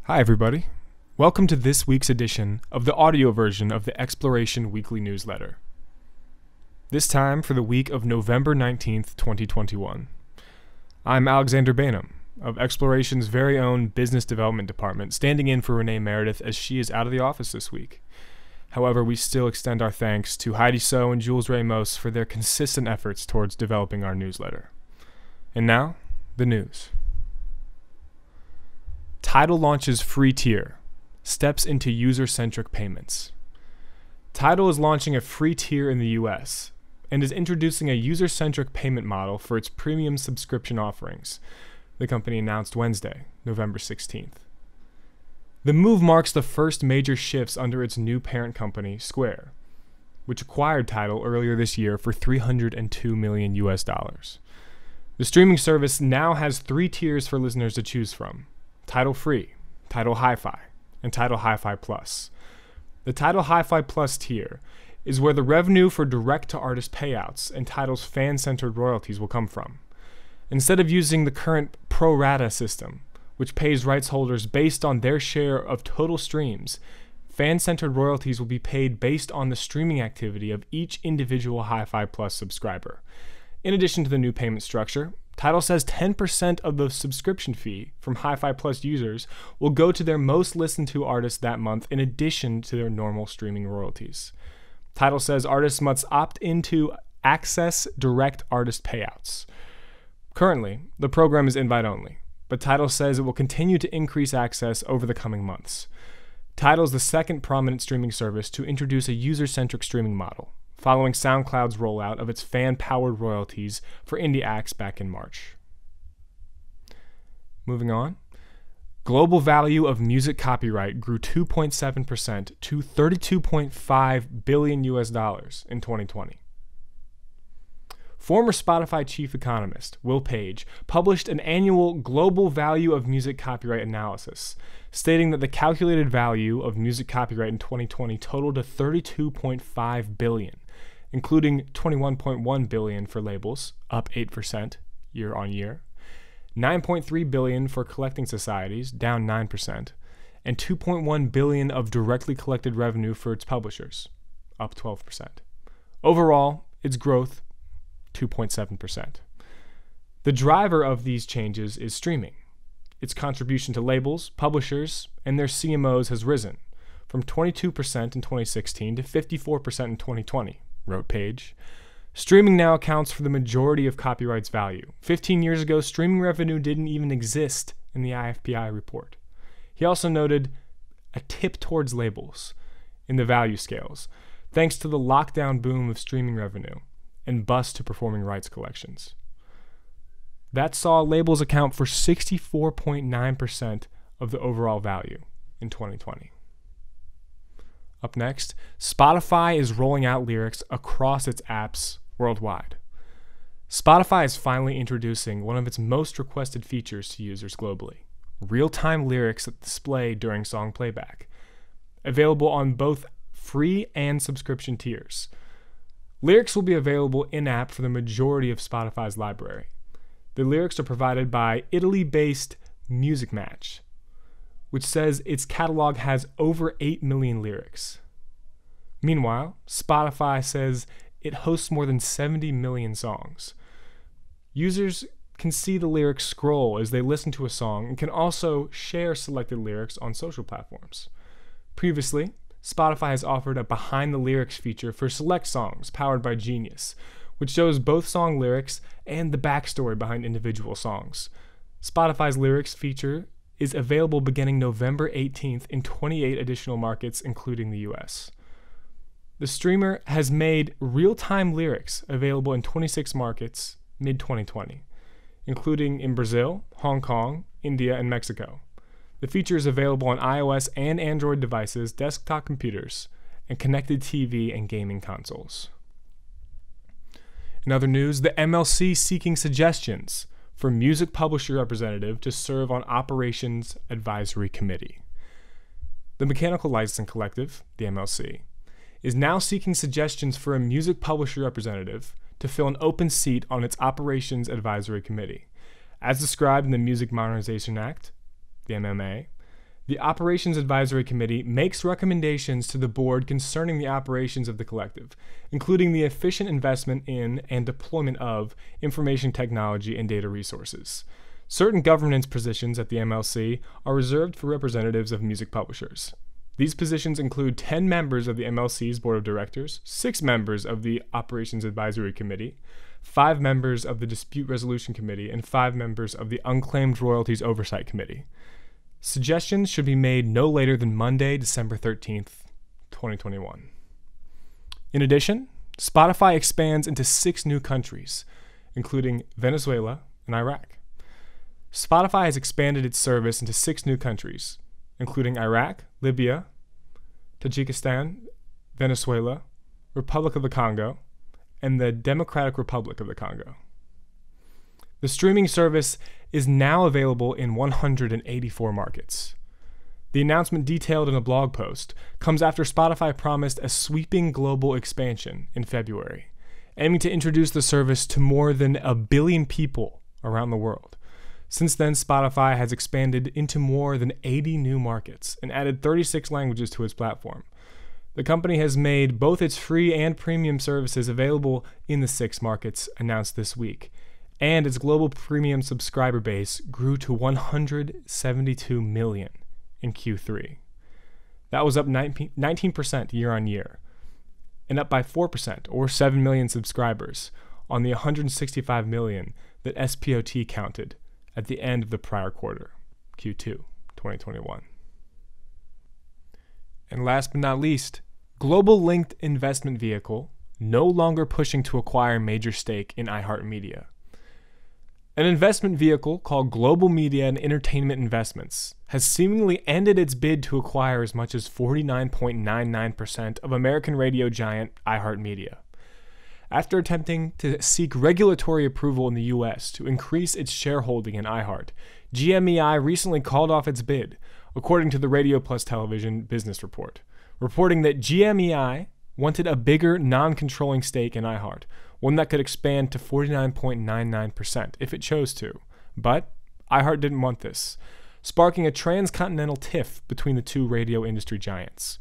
Hi everybody. Welcome to this week's edition of the audio version of the Exploration Weekly Newsletter. This time for the week of November 19th, 2021. I'm Alexander Bainham of Exploration's very own Business Development Department, standing in for Renee Meredith as she is out of the office this week. However, we still extend our thanks to Heidi So and Jules Ramos for their consistent efforts towards developing our newsletter. And now, the news. Tidal launches free tier, steps into user-centric payments. Tidal is launching a free tier in the US and is introducing a user-centric payment model for its premium subscription offerings, the company announced Wednesday, November 16th. The move marks the first major shifts under its new parent company, Square, which acquired Tidal earlier this year for $302 million. The streaming service now has three tiers for listeners to choose from: Tidal Free, Tidal Hi-Fi, and Tidal Hi-Fi Plus. The Tidal Hi-Fi Plus tier is where the revenue for direct-to-artist payouts and Tidal's fan-centered royalties will come from. Instead of using the current pro rata system, which pays rights holders based on their share of total streams, fan-centered royalties will be paid based on the streaming activity of each individual Hi-Fi Plus subscriber. In addition to the new payment structure, Tidal says 10% of the subscription fee from Hi-Fi Plus users will go to their most listened to artists that month in addition to their normal streaming royalties. Tidal says artists must opt into access direct artist payouts. Currently, the program is invite-only, but Tidal says it will continue to increase access over the coming months. Tidal is the second prominent streaming service to introduce a user-centric streaming model, following SoundCloud's rollout of its fan-powered royalties for indie acts back in March. Moving on, global value of music copyright grew 2.7% to $32.5 billion in 2020. Former Spotify chief economist Will Page published an annual global value of music copyright analysis, stating that the calculated value of music copyright in 2020 totaled to $32.5 billion, including $21.1 billion for labels, up 8% year on year, $9.3 billion for collecting societies, down 9%, and $2.1 billion of directly collected revenue for its publishers, up 12%. Overall, its growth 2.7%. The driver of these changes is streaming. Its contribution to labels, publishers, and their CMOs has risen from 22% in 2016 to 54% in 2020, wrote Page. Streaming now accounts for the majority of copyright's value. 15 years ago, streaming revenue didn't even exist in the IFPI report. He also noted a tip towards labels in the value scales, thanks to the lockdown boom of streaming revenue and bust to performing rights collections. That saw labels account for 64.9% of the overall value in 2020. Up next, Spotify is rolling out lyrics across its apps worldwide. Spotify is finally introducing one of its most requested features to users globally: real-time lyrics that display during song playback, available on both free and subscription tiers. Lyrics will be available in-app for the majority of Spotify's library. The lyrics are provided by Italy-based Musixmatch, which says its catalog has over 8 million lyrics. Meanwhile, Spotify says it hosts more than 70 million songs. Users can see the lyrics scroll as they listen to a song and can also share selected lyrics on social platforms. Previously, Spotify has offered a behind the lyrics feature for select songs powered by Genius, which shows both song lyrics and the backstory behind individual songs. Spotify's lyrics feature is available beginning November 18th in 28 additional markets, including the US. The streamer has made real-time lyrics available in 26 markets mid-2020, including in Brazil, Hong Kong, India, and Mexico. The feature is available on iOS and Android devices, desktop computers, and connected TV and gaming consoles. In other news, the MLC seeking suggestions for music publisher representative to serve on Operations Advisory Committee. The Mechanical Licensing Collective, the MLC, is now seeking suggestions for a music publisher representative to fill an open seat on its Operations Advisory Committee. As described in the Music Modernization Act, the MMA, The Operations Advisory Committee makes recommendations to the board concerning the operations of the collective, including the efficient investment in and deployment of information technology and data resources. Certain governance positions at the MLC are reserved for representatives of music publishers. These positions include 10 members of the MLC's Board of Directors, 6 members of the Operations Advisory Committee, 5 members of the Dispute Resolution Committee, and 5 members of the Unclaimed Royalties Oversight Committee. Suggestions should be made no later than Monday, December 13th, 2021. In addition, Spotify expands into 6 new countries, including Venezuela and Iraq. Spotify has expanded its service into 6 new countries, including Iraq, Libya, Tajikistan, Venezuela, Republic of the Congo, and the Democratic Republic of the Congo. The streaming service is now available in 184 markets. The announcement, detailed in a blog post, comes after Spotify promised a sweeping global expansion in February, aiming to introduce the service to more than 1 billion people around the world. Since then, Spotify has expanded into more than 80 new markets and added 36 languages to its platform. The company has made both its free and premium services available in the 6 markets announced this week, and its global premium subscriber base grew to 172 million in Q3. That was up 19% year on year, and up by 4%, or 7 million subscribers, on the 165 million that SPOT counted at the end of the prior quarter, Q2 2021. And last but not least, global linked investment vehicle no longer pushing to acquire major stake in Iheart Media. An investment vehicle called Global Media and Entertainment Investments has seemingly ended its bid to acquire as much as 49.99% of American radio giant Iheart Media. After attempting to seek regulatory approval in the U.S. to increase its shareholding in Iheart, GMEI recently called off its bid, according to the Radio Plus Television Business Report, reporting that GMEI wanted a bigger non-controlling stake in Iheart, one that could expand to 49.99% if it chose to. But Iheart didn't want this, sparking a transcontinental tiff between the two radio industry giants.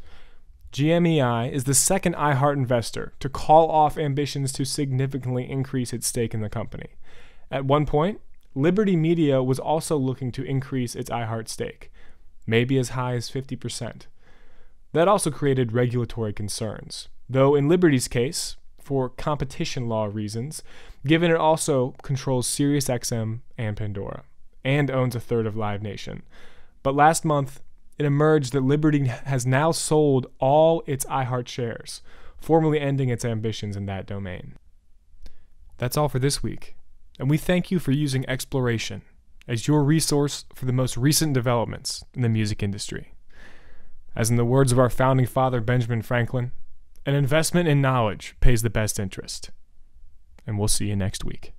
GMEI is the second Iheart investor to call off ambitions to significantly increase its stake in the company. At one point, Liberty Media was also looking to increase its Iheart stake, maybe as high as 50%. That also created regulatory concerns, though in Liberty's case, for competition law reasons, given it also controls SiriusXM and Pandora, and owns a third of Live Nation. But last month, it emerged that Liberty has now sold all its Iheart shares, formally ending its ambitions in that domain. That's all for this week, and we thank you for using Exploration as your resource for the most recent developments in the music industry. As in the words of our founding father, Benjamin Franklin, an investment in knowledge pays the best interest. And we'll see you next week.